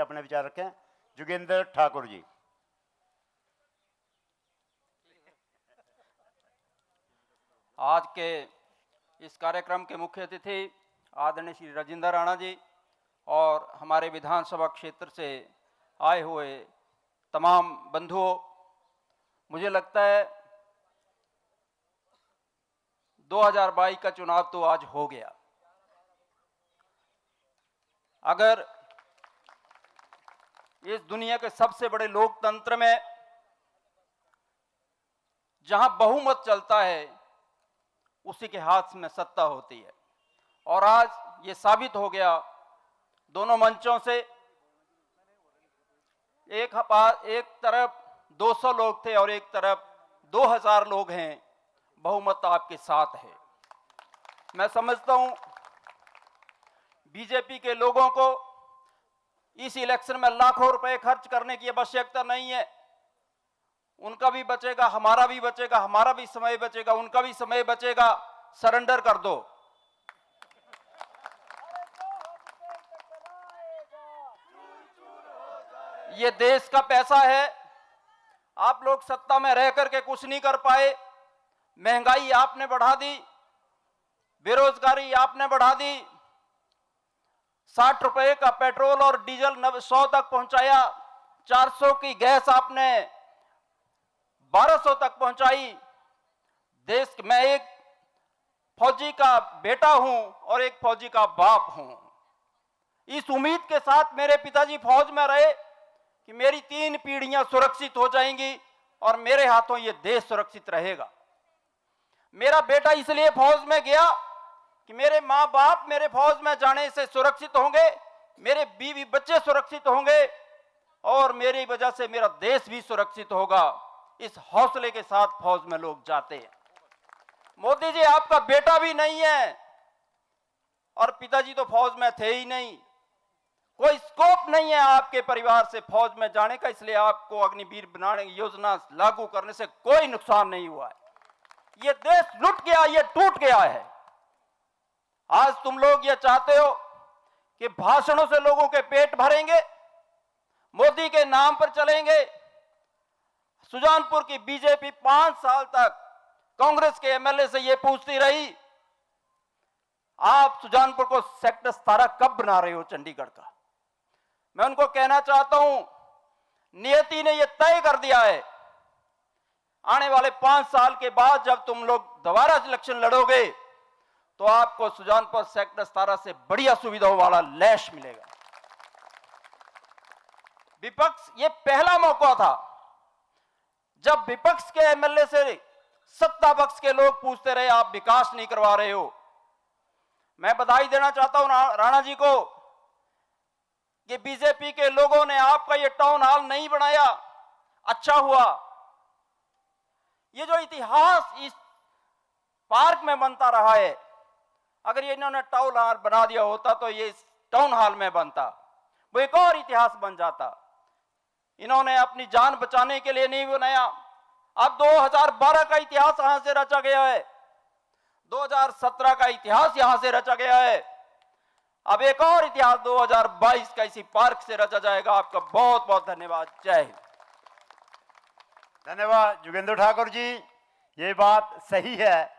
अपने विचार रखें। जोगेंद्र ठाकुर जी। आज के इस कार्यक्रम के मुख्य अतिथि आदरणीय श्री राजेंद्र राणा जी और हमारे विधानसभा क्षेत्र से आए हुए तमाम बंधुओं, मुझे लगता है 2022 का चुनाव तो आज हो गया। अगर इस दुनिया के सबसे बड़े लोकतंत्र में जहां बहुमत चलता है उसी के हाथ में सत्ता होती है, और आज ये साबित हो गया दोनों मंचों से। एक तरफ 200 लोग थे और एक तरफ 2000 लोग हैं, बहुमत आपके साथ है। मैं समझता हूं बीजेपी के लोगों को इस इलेक्शन में लाखों रुपए खर्च करने की आवश्यकता नहीं है। उनका भी बचेगा, हमारा भी बचेगा, हमारा भी समय बचेगा, उनका भी समय बचेगा। सरेंडर कर दो। ये देश का पैसा है। आप लोग सत्ता में रह करके कुछ नहीं कर पाए। महंगाई आपने बढ़ा दी, बेरोजगारी आपने बढ़ा दी, 60 रुपए का पेट्रोल और डीजल 100 तक पहुंचाया, 400 की गैस आपने 1200 तक पहुंचाई। देश में एक फौजी का बेटा हूं और एक फौजी का बाप हूं। इस उम्मीद के साथ मेरे पिताजी फौज में रहे कि मेरी 3 पीढ़ियां सुरक्षित हो जाएंगी और मेरे हाथों ये देश सुरक्षित रहेगा। मेरा बेटा इसलिए फौज में गया कि मेरे माँ बाप मेरे फौज में जाने से सुरक्षित होंगे, मेरे बीवी बच्चे सुरक्षित होंगे और मेरी वजह से मेरा देश भी सुरक्षित होगा। इस हौसले के साथ फौज में लोग जाते हैं। मोदी जी आपका बेटा भी नहीं है और पिताजी तो फौज में थे ही नहीं। कोई स्कोप नहीं है आपके परिवार से फौज में जाने का, इसलिए आपको अग्निवीर बनाने की योजना लागू करने से कोई नुकसान नहीं हुआ है। ये देश लुट गया, ये टूट गया है। आज तुम लोग ये चाहते हो कि भाषणों से लोगों के पेट भरेंगे, मोदी के नाम पर चलेंगे। सुजानपुर की बीजेपी 5 साल तक कांग्रेस के एमएलए से ये पूछती रही, आप सुजानपुर को सेक्टर 17 कब बना रहे हो चंडीगढ़ का। मैं उनको कहना चाहता हूं, नियति ने यह तय कर दिया है, आने वाले 5 साल के बाद जब तुम लोग दोबारा इलेक्शन लड़ोगे तो आपको सुजानपुर सेक्टर 17 से बढ़िया सुविधाओं वाला लैश मिलेगा। विपक्ष, ये पहला मौका था जब विपक्ष के एमएलए से सत्ता पक्ष के लोग पूछते रहे आप विकास नहीं करवा रहे हो। मैं बधाई देना चाहता हूं राणा जी को कि बीजेपी के लोगों ने आपका ये टाउन हॉल नहीं बनाया, अच्छा हुआ। ये जो इतिहास इस पार्क में बनता रहा है, अगर ये इन्होंने टाउन हॉल बना दिया होता तो ये टाउन हॉल में बनता, वो एक और इतिहास बन जाता। इन्होंने अपनी जान बचाने के लिए नहीं बनाया। अब 2012 का इतिहास यहां से रचा गया है, 2017 का इतिहास यहां से रचा गया है। अब एक और इतिहास 2022 का इसी पार्क से रचा जाएगा। आपका बहुत बहुत धन्यवाद। जय हिंद। धन्यवाद जोगेंद्र ठाकुर जी। ये बात सही है